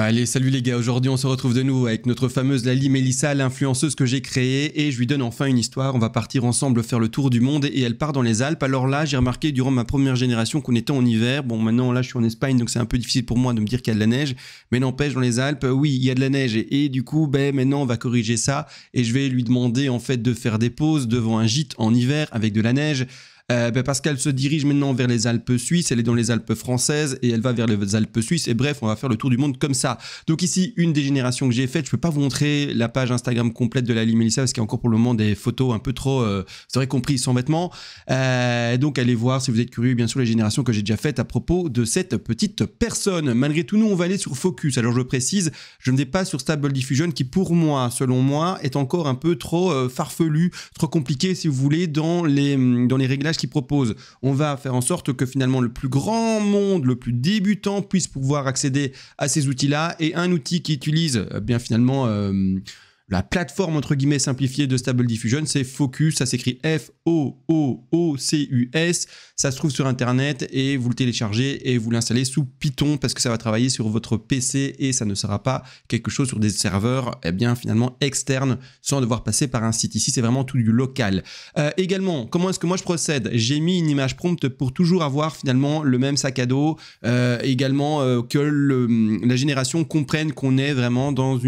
Allez, salut les gars, aujourd'hui on se retrouve de nouveau avec notre fameuse Lali Melissa, l'influenceuse que j'ai créée, et je lui donne enfin une histoire. On va partir ensemble faire le tour du monde et elle part dans les Alpes. Alors là, j'ai remarqué durant ma première génération qu'on était en hiver. Bon, maintenant là je suis en Espagne donc c'est un peu difficile pour moi de me dire qu'il y a de la neige, mais n'empêche, dans les Alpes, oui, il y a de la neige et du coup, maintenant on va corriger ça et je vais lui demander en fait de faire des pauses devant un gîte en hiver avec de la neige. Parce qu'elle se dirige maintenant vers les Alpes suisses, elle est dans les Alpes françaises et elle va vers les Alpes suisses et bref, on va faire le tour du monde comme ça. Donc ici, une des générations que j'ai faites, je peux pas vous montrer la page Instagram complète de Lali Melissa parce qu'il y a encore pour le moment des photos un peu trop, vous aurez compris, sans vêtements. Donc allez voir si vous êtes curieux, bien sûr, les générations que j'ai déjà faites à propos de cette petite personne. Malgré tout, nous, on va aller sur Focus. Alors je précise, je ne vais pas sur Stable Diffusion qui pour moi, selon moi, est encore un peu trop farfelu, trop compliqué si vous voulez dans les réglages qui propose. On va faire en sorte que finalement le plus grand monde, le plus débutant puisse pouvoir accéder à ces outils-là et un outil qui utilise bien finalement la plateforme entre guillemets simplifiée de Stable Diffusion, c'est Focus, ça s'écrit F-O-O-O-C-U-S, ça se trouve sur internet et vous le téléchargez et vous l'installez sous Python parce que ça va travailler sur votre PC et ça ne sera pas quelque chose sur des serveurs bien finalement externes sans devoir passer par un site. Ici c'est vraiment tout du local. Également, comment est-ce que moi je procède? J'ai mis une image prompt pour toujours avoir finalement le même sac à dos, également que la génération comprenne qu'on est vraiment dans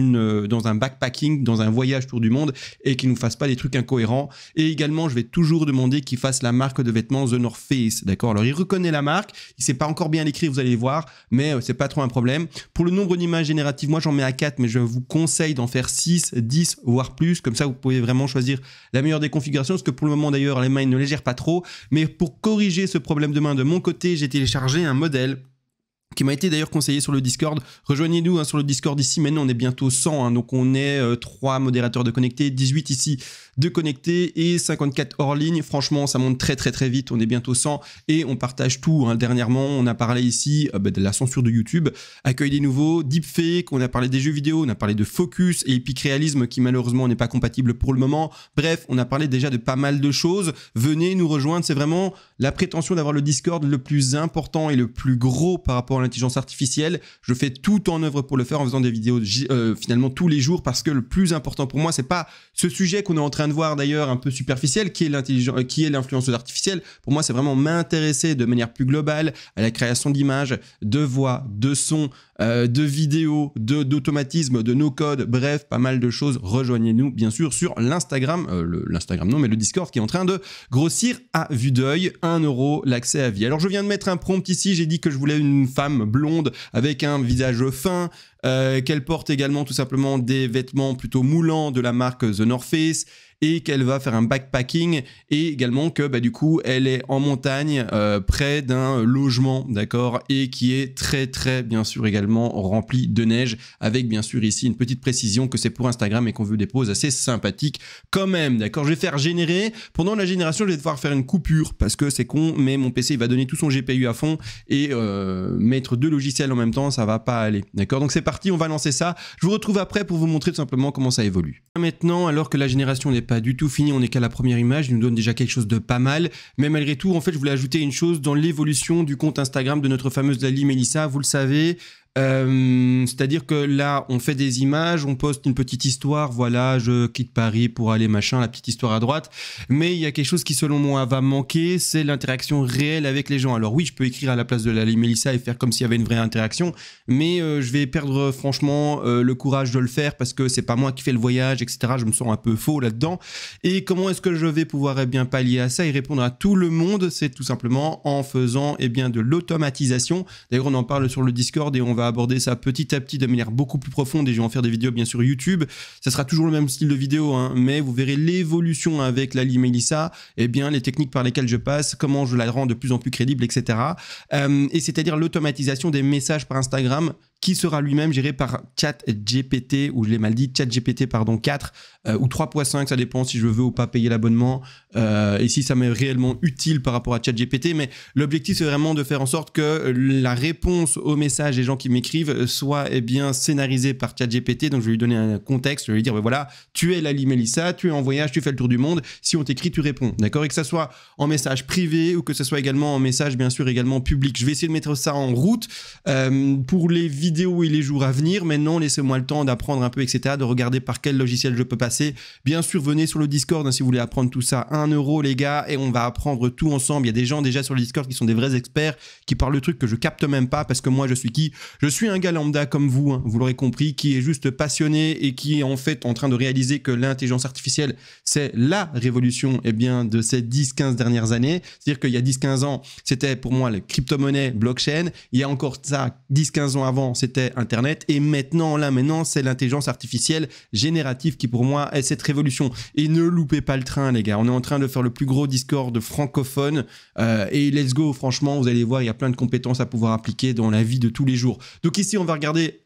un backpacking, dans un voyage tour du monde et qu'il ne nous fasse pas des trucs incohérents. Et également, je vais toujours demander qu'il fasse la marque de vêtements The North Face, d'accord? Alors, il reconnaît la marque, il sait pas encore bien l'écrire, vous allez voir, mais c'est pas trop un problème. Pour le nombre d'images génératives, moi, j'en mets à 4, mais je vous conseille d'en faire 6, 10, voire plus. Comme ça, vous pouvez vraiment choisir la meilleure des configurations, parce que pour le moment, d'ailleurs, les mains ne les gèrent pas trop. Mais pour corriger ce problème de main de mon côté, j'ai téléchargé un modèle qui m'a été d'ailleurs conseillé sur le Discord. Rejoignez-nous sur le Discord ici. Maintenant, on est bientôt 100. Donc, on est 3 modérateurs de connectés, 18 ici de connectés et 54 hors ligne. Franchement, ça monte très très très vite. On est bientôt 100 et on partage tout. Dernièrement, on a parlé ici de la censure de YouTube, accueil des nouveaux, deepfake, on a parlé des jeux vidéo, on a parlé de Focus et Epic Réalisme qui malheureusement n'est pas compatible pour le moment. Bref, on a parlé déjà de pas mal de choses. Venez nous rejoindre. C'est vraiment la prétention d'avoir le Discord le plus important et le plus gros par rapport à l'intelligence artificielle. Je fais tout en œuvre pour le faire en faisant des vidéos finalement tous les jours parce que le plus important pour moi, c'est pas ce sujet qu'on est en train de voir d'ailleurs un peu superficiel qui est l'influence artificielle. Pour moi, c'est vraiment m'intéresser de manière plus globale à la création d'images, de voix, de sons, de vidéos, d'automatisme, de no-code, bref, pas mal de choses. Rejoignez-nous bien sûr sur l'Instagram, le Discord qui est en train de grossir à vue d'œil. 1 € l'accès à vie. Alors je viens de mettre un prompt ici, j'ai dit que je voulais une femme blonde avec un visage fin, qu'elle porte également tout simplement des vêtements plutôt moulants de la marque The North Face et qu'elle va faire un backpacking et également que du coup elle est en montagne près d'un logement, d'accord, et qui est très très bien sûr également rempli de neige avec bien sûr ici une petite précision que c'est pour Instagram et qu'on veut des poses assez sympathiques quand même, d'accord. Je vais faire générer, pendant la génération je vais devoir faire une coupure parce que c'est con mais mon PC il va donner tout son GPU à fond et mettre 2 logiciels en même temps ça va pas aller, d'accord. Donc c'est parti, on va lancer ça, je vous retrouve après pour vous montrer tout simplement comment ça évolue. Maintenant, alors que la génération n'est pas du tout finie, on n'est qu'à la première image, il nous donne déjà quelque chose de pas mal, mais malgré tout, en fait, je voulais ajouter une chose dans l'évolution du compte Instagram de notre fameuse Lali Melissa, vous le savez. C'est-à-dire que là on fait des images, on poste une petite histoire, voilà, je quitte Paris pour aller machin, la petite histoire à droite, mais il y a quelque chose qui selon moi va manquer, c'est l'interaction réelle avec les gens. Alors oui, je peux écrire à la place de Lali Melissa et faire comme s'il y avait une vraie interaction, mais je vais perdre franchement le courage de le faire parce que c'est pas moi qui fais le voyage, etc. Je me sens un peu faux là-dedans. Et comment est-ce que je vais pouvoir bien pallier à ça et répondre à tout le monde? C'est tout simplement en faisant bien de l'automatisation. D'ailleurs on en parle sur le Discord et on va aborder ça petit à petit de manière beaucoup plus profonde et je vais en faire des vidéos bien sûr YouTube. Ça sera toujours le même style de vidéo, mais vous verrez l'évolution avec Lali Melissa, les techniques par lesquelles je passe, comment je la rends de plus en plus crédible, etc. Et c'est-à-dire l'automatisation des messages par Instagram qui sera lui-même géré par ChatGPT, ou je l'ai mal dit, ChatGPT pardon 4 ou 3.5, ça dépend si je veux ou pas payer l'abonnement et si ça m'est réellement utile par rapport à ChatGPT, mais l'objectif c'est vraiment de faire en sorte que la réponse aux messages des gens qui m'écrivent soit scénarisée par ChatGPT. Donc je vais lui donner un contexte, je vais lui dire voilà, tu es Lali Melissa, tu es en voyage, tu fais le tour du monde, si on t'écrit tu réponds, d'accord, et que ça soit en message privé ou que ce soit également en message bien sûr également public. Je vais essayer de mettre ça en route pour les vidéos vidéos et les jours à venir. Maintenant, laissez-moi le temps d'apprendre un peu, etc., de regarder par quel logiciel je peux passer. Bien sûr, venez sur le Discord hein, si vous voulez apprendre tout ça. 1 € les gars, et on va apprendre tout ensemble. Il y a des gens déjà sur le Discord qui sont des vrais experts, qui parlent de trucs que je capte même pas, parce que moi, je suis qui? Je suis un gars lambda comme vous, hein, vous l'aurez compris, qui est juste passionné et qui est en fait en train de réaliser que l'intelligence artificielle, c'est la révolution de ces 10-15 dernières années. C'est-à-dire qu'il y a 10-15 ans, c'était pour moi les crypto-monnaies, blockchain. Il y a encore ça, 10-15 ans avant, c'était Internet. Et maintenant, c'est l'intelligence artificielle générative qui pour moi est cette révolution. Et ne loupez pas le train, les gars. On est en train de faire le plus gros Discord francophone. Et let's go, franchement, vous allez voir, il y a plein de compétences à pouvoir appliquer dans la vie de tous les jours. Donc ici, on va regarder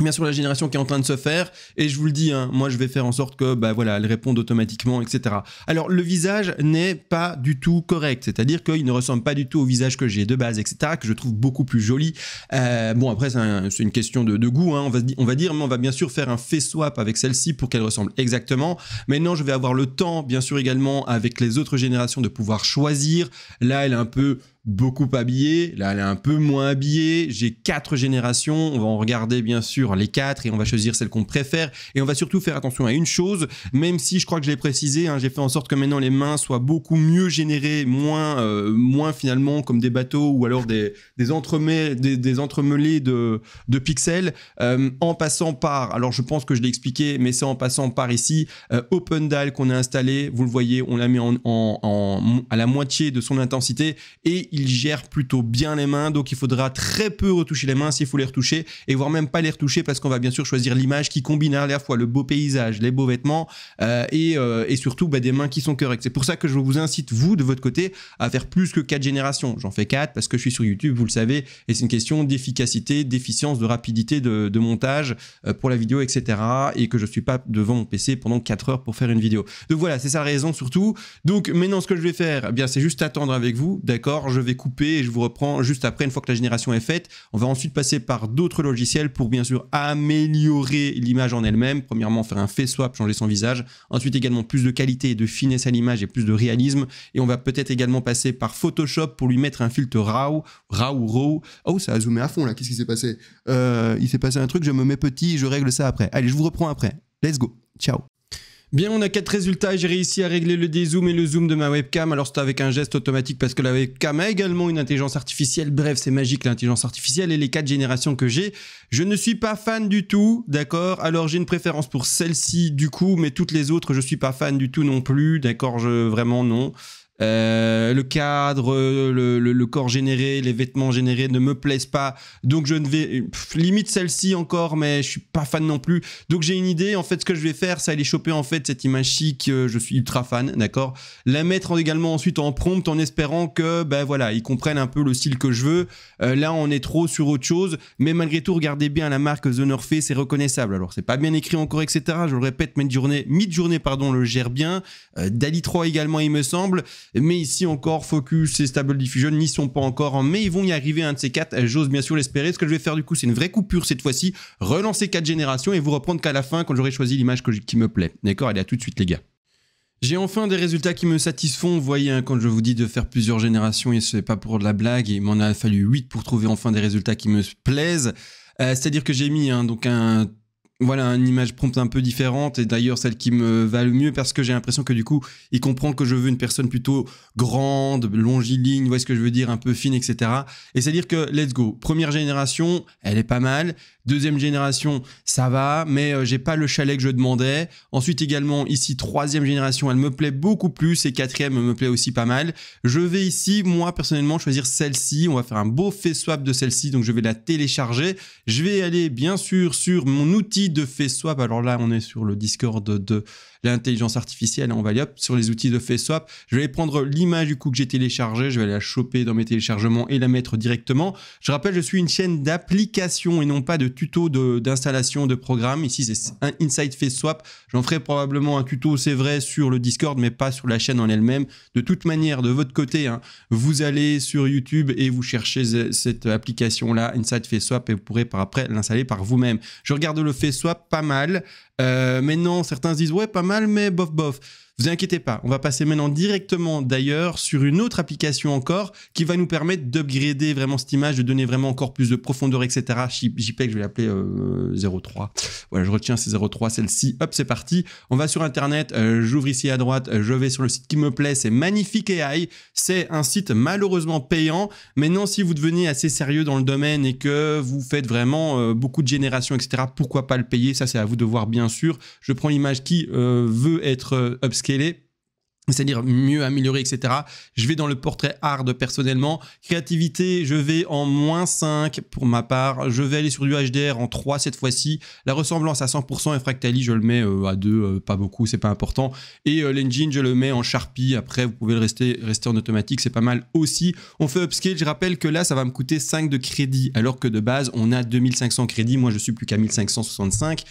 bien sûr la génération qui est en train de se faire, et je vous le dis, hein, moi je vais faire en sorte que voilà, elle réponde automatiquement, etc. Alors le visage n'est pas du tout correct, c'est-à-dire qu'il ne ressemble pas du tout au visage que j'ai de base, etc., que je trouve beaucoup plus joli. Bon après c'est une question de goût, hein, on va dire, mais on va bien sûr faire un face swap avec celle-ci pour qu'elle ressemble exactement. Maintenant je vais avoir le temps, bien sûr également avec les autres générations, de pouvoir choisir. Là elle est un peu beaucoup habillée, là elle est un peu moins habillée. J'ai 4 générations, on va en regarder bien sûr les 4 et on va choisir celle qu'on préfère, et on va surtout faire attention à une chose, même si je crois que je l'ai précisé, hein, j'ai fait en sorte que maintenant les mains soient beaucoup mieux générées, moins finalement comme des bateaux ou alors des entremêlés de pixels, en passant par, alors je pense que je l'ai expliqué, mais c'est en passant par ici OpenDAL qu'on a installé, vous le voyez, on l'a mis à la moitié de son intensité, et il gère plutôt bien les mains, donc il faudra très peu retoucher les mains s'il faut les retoucher, et voire même pas les retoucher, parce qu'on va bien sûr choisir l'image qui combine à la fois le beau paysage, les beaux vêtements et surtout des mains qui sont correctes. C'est pour ça que je vous incite, vous de votre côté, à faire plus que 4 générations. J'en fais 4 parce que je suis sur YouTube, vous le savez, et c'est une question d'efficacité, d'efficience, de rapidité de montage pour la vidéo, etc., et que je suis pas devant mon PC pendant 4 heures pour faire une vidéo. Donc voilà, c'est ça la raison surtout. Donc maintenant ce que je vais faire, c'est juste attendre avec vous, d'accord? Je vais couper et je vous reprends juste après, une fois que la génération est faite. On va ensuite passer par d'autres logiciels pour bien sûr améliorer l'image en elle-même. Premièrement, faire un face swap, changer son visage. Ensuite également plus de qualité et de finesse à l'image et plus de réalisme. Et on va peut-être également passer par Photoshop pour lui mettre un filtre RAW. Oh, ça a zoomé à fond là, qu'est-ce qui s'est passé? Il s'est passé un truc, je me mets petit, je règle ça après. Allez, je vous reprends après. Let's go, ciao. Bien, on a 4 résultats et j'ai réussi à régler le dézoom et le zoom de ma webcam. Alors c'était avec un geste automatique parce que la webcam a également une intelligence artificielle. Bref, c'est magique l'intelligence artificielle, et les 4 générations que j'ai, je ne suis pas fan du tout, d'accord? Alors j'ai une préférence pour celle-ci du coup, mais toutes les autres je suis pas fan du tout non plus, d'accord? Vraiment non. Le cadre, le corps généré, les vêtements générés ne me plaisent pas, donc je ne vais limite celle-ci encore, mais je suis pas fan non plus. Donc j'ai une idée, en fait ce que je vais faire, c'est aller choper en fait cette image chic, je suis ultra fan, d'accord, la mettre également ensuite en prompt en espérant que voilà, ils comprennent un peu le style que je veux. Là on est trop sur autre chose, mais malgré tout regardez bien la marque The North Face, c'est reconnaissable. Alors c'est pas bien écrit encore, etc., je le répète, Midjourney le gère bien, DALL-E 3 également il me semble. Mais ici encore, Focus et Stable Diffusion n'y sont pas encore, mais ils vont y arriver, un de ces 4, j'ose bien sûr l'espérer. Ce que je vais faire du coup, c'est une vraie coupure cette fois-ci, relancer 4 générations et vous reprendre qu'à la fin, quand j'aurai choisi l'image qui me plaît. D'accord? Allez, à tout de suite les gars. J'ai enfin des résultats qui me satisfont. Vous voyez, hein, quand je vous dis de faire plusieurs générations, et c'est pas pour de la blague, il m'en a fallu 8 pour trouver enfin des résultats qui me plaisent. C'est-à-dire que j'ai mis donc voilà, une image prompt un peu différente, et d'ailleurs celle qui me va le mieux, parce que j'ai l'impression que du coup il comprend que je veux une personne plutôt grande, longiligne, vous voyez ce que je veux dire, un peu fine, etc. Et c'est à dire que let's go, première génération elle est pas mal, deuxième génération ça va, mais j'ai pas le chalet que je demandais. Ensuite également ici troisième génération elle me plaît beaucoup plus, et quatrième me plaît aussi pas mal. Je vais ici moi personnellement choisir celle-ci, on va faire un beau face swap de celle-ci, donc je vais la télécharger. Je vais aller bien sûr sur mon outil de face swap. Alors là on est sur le Discord de l'intelligence artificielle, on va aller hop sur les outils de face swap. Je vais prendre l'image du coup que j'ai téléchargée, je vais aller la choper dans mes téléchargements et la mettre directement. Je rappelle, je suis une chaîne d'application et non pas de tuto d'installation de programme. Ici c'est un Inside Face Swap, j'en ferai probablement un tuto, c'est vrai, sur le Discord, mais pas sur la chaîne en elle-même. De toute manière, de votre côté, hein, vous allez sur YouTube et vous cherchez cette application là, Inside Face Swap, et vous pourrez par après l'installer par vous-même. Je regarde le Face Swap, pas mal. Maintenant certains se disent ouais pas mal, mais bof bof. Vous inquiétez pas, on va passer maintenant directement d'ailleurs sur une autre application encore qui va nous permettre d'upgrader vraiment cette image, de donner vraiment encore plus de profondeur, etc. JPEG, je vais l'appeler 03. Voilà, je retiens ces 03, celle-ci. Hop, c'est parti. On va sur Internet, j'ouvre ici à droite, je vais sur le site qui me plaît, c'est Magnifique AI. C'est un site malheureusement payant. Maintenant, si vous devenez assez sérieux dans le domaine et que vous faites vraiment beaucoup de génération, etc., pourquoi pas le payer? Ça, c'est à vous de voir, bien sûr. Je prends l'image qui veut être upscalée, c'est-à-dire mieux amélioré, etc. Je vais dans le portrait hard personnellement. Créativité, je vais en -5 pour ma part. Je vais aller sur du HDR en 3 cette fois-ci. La ressemblance à 100% et Fractali, je le mets à 2, pas beaucoup, c'est pas important. Et l'engine, je le mets en Sharpie. Après, vous pouvez le rester en automatique, c'est pas mal aussi. On fait upscale, je rappelle que là, ça va me coûter 5 de crédit, alors que de base, on a 2500 crédits. Moi, je suis plus qu'à 1565.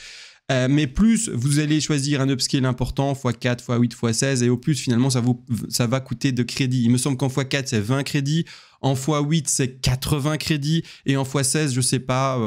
Mais plus vous allez choisir un upscale important, x4, x8, x16, et au plus finalement ça va coûter de crédit. Il me semble qu'en x4 c'est 20 crédits, en x8 c'est 80 crédits, et en x16 je sais pas,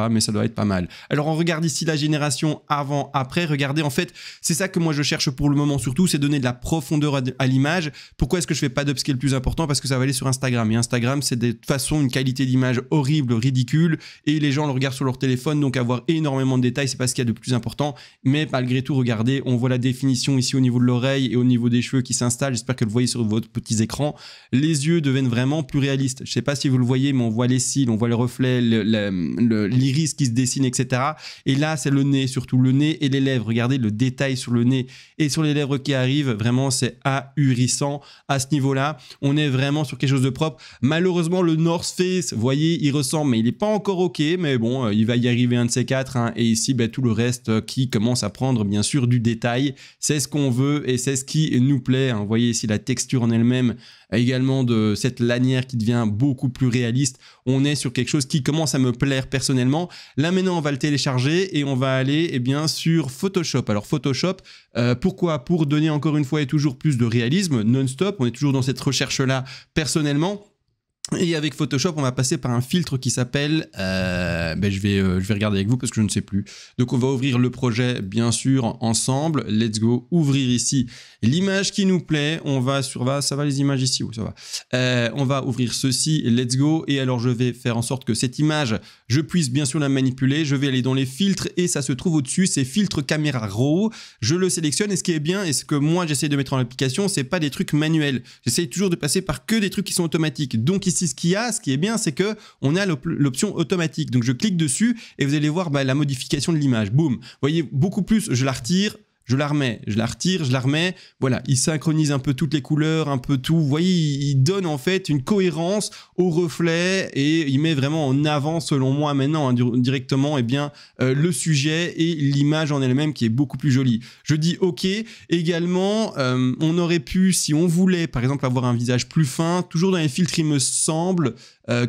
mais ça doit être pas mal. Alors on regarde ici la génération avant, après. Regardez, en fait c'est ça que moi je cherche pour le moment surtout, c'est donner de la profondeur à l'image. Pourquoi est-ce que je fais pas d'upscale plus important? Parce que ça va aller sur Instagram, et Instagram c'est de toute façon une qualité d'image horrible, ridicule, et les gens le regardent sur leur téléphone, donc avoir énormément de détails c'est pas ce qu'il y a de plus important. Mais malgré tout, regardez, on voit la définition ici au niveau de l'oreille et au niveau des cheveux qui s'installent. J'espère que vous le voyez sur votre petits écrans. Les yeux deviennent vraiment plus réalistes. Je sais pas si vous le voyez, mais on voit les cils, on voit le reflet, l'iris qui se dessine, etc. Et là, c'est le nez, surtout le nez et les lèvres. Regardez le détail sur le nez et sur les lèvres qui arrivent. Vraiment, c'est ahurissant à ce niveau-là. On est vraiment sur quelque chose de propre. Malheureusement, le North Face, vous voyez, il ressemble, mais il n'est pas encore OK. Mais bon, il va y arriver un de ces quatre. Hein. Et ici, tout le reste qui commence à prendre bien sûr du détail, c'est ce qu'on veut et c'est ce qui nous plaît, hein. Vous voyez ici la texture en elle-même, également de cette lanière qui devient beaucoup plus réaliste. On est sur quelque chose qui commence à me plaire personnellement. Là maintenant on va le télécharger et on va aller sur Photoshop. Alors Photoshop, pourquoi? Pour donner encore une fois et toujours plus de réalisme non-stop. On est toujours dans cette recherche là personnellement. Et avec Photoshop, on va passer par un filtre qui s'appelle... je vais regarder avec vous parce que je ne sais plus. Donc, on va ouvrir le projet, bien sûr, ensemble. Let's go. Ouvrir ici l'image qui nous plaît. On va sur... Ça va les images ici? Oui, ça va. On va ouvrir ceci. Let's go. Et alors, je vais faire en sorte que cette image, je puisse bien sûr la manipuler. Je vais aller dans les filtres et ça se trouve au-dessus. C'est filtre caméra raw. Je le sélectionne et ce qui est bien et ce que moi, j'essaie de mettre en application, c'est pas des trucs manuels. J'essaie toujours de passer par que des trucs qui sont automatiques. Donc, ici, ce qui est bien, c'est que on a l'option automatique. Donc je clique dessus et vous allez voir la modification de l'image. Boum. Vous voyez, beaucoup plus, je la retire, je la remets, je la retire, je la remets. Voilà, il synchronise un peu toutes les couleurs, un peu tout. Vous voyez, il donne en fait une cohérence au reflet et il met vraiment en avant, selon moi maintenant, hein, directement, le sujet et l'image en elle-même qui est beaucoup plus jolie. Je dis OK. Également, on aurait pu, si on voulait, par exemple, avoir un visage plus fin, toujours dans les filtres, il me semble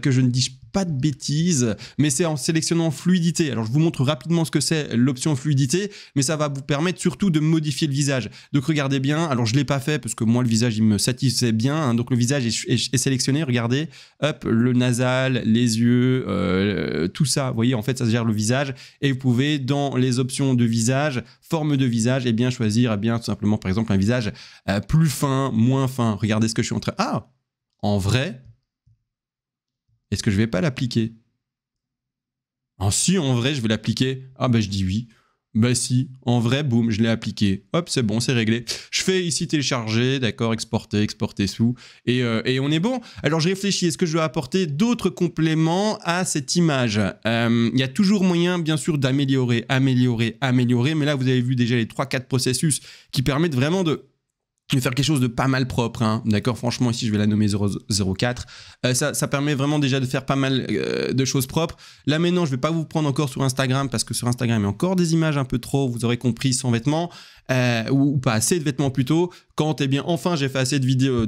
que je ne dis pas de bêtises, mais c'est en sélectionnant fluidité. Alors, je vous montre rapidement ce que c'est l'option fluidité, mais ça va vous permettre surtout de modifier le visage. Donc, regardez bien. Alors, je ne l'ai pas fait parce que moi, le visage, il me satisfaisait bien. Hein. Donc, le visage est sélectionné. Regardez, hop, le nasal, les yeux, tout ça. Vous voyez, en fait, ça gère le visage. Et vous pouvez, dans les options de visage, forme de visage, choisir, tout simplement, par exemple, un visage plus fin, moins fin. Regardez ce que je suis en train... Ah, en vrai... Est-ce que je vais pas l'appliquer? Ah si, en vrai, je vais l'appliquer. Ah je dis oui. Si, en vrai, boum, je l'ai appliqué. Hop, c'est bon, c'est réglé. Je fais ici télécharger, d'accord, exporter sous, et on est bon. Alors, je réfléchis, est-ce que je dois apporter d'autres compléments à cette image? Il y a toujours moyen, bien sûr, d'améliorer, mais là, vous avez vu déjà les 3-4 processus qui permettent vraiment de faire quelque chose de pas mal propre, hein. D'accord, franchement ici je vais la nommer 004, ça permet vraiment déjà de faire pas mal de choses propres. Là maintenant je vais pas vous prendre encore sur Instagram parce que sur Instagram il y a encore des images un peu trop, vous aurez compris, sans vêtements ou pas assez de vêtements plutôt. Quand enfin j'ai fait assez de vidéos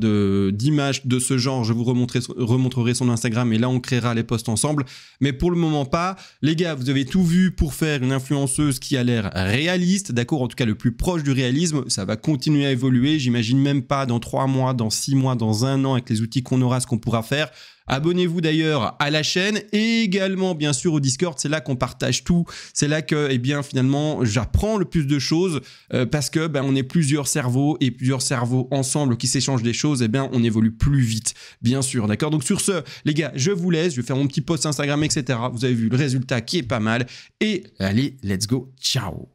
d'images de ce genre, je vous remontrerai son Instagram et là on créera les posts ensemble, mais pour le moment pas. Les gars, vous avez tout vu pour faire une influenceuse qui a l'air réaliste, d'accord, en tout cas le plus proche du réalisme. Ça va continuer à évoluer, j'imagine même pas dans 3 mois, dans 6 mois, dans 1 an avec les outils qu'on aura, ce qu'on pourra faire. Abonnez-vous d'ailleurs à la chaîne et également bien sûr au Discord, c'est là qu'on partage tout, c'est là que eh bien finalement j'apprends le plus de choses parce que on est plusieurs cerveaux et plusieurs cerveaux ensemble qui s'échangent des choses, et bien on évolue plus vite bien sûr, d'accord. Donc sur ce les gars, je vous laisse, je vais faire mon petit post Instagram etc. Vous avez vu le résultat qui est pas mal et allez let's go, ciao.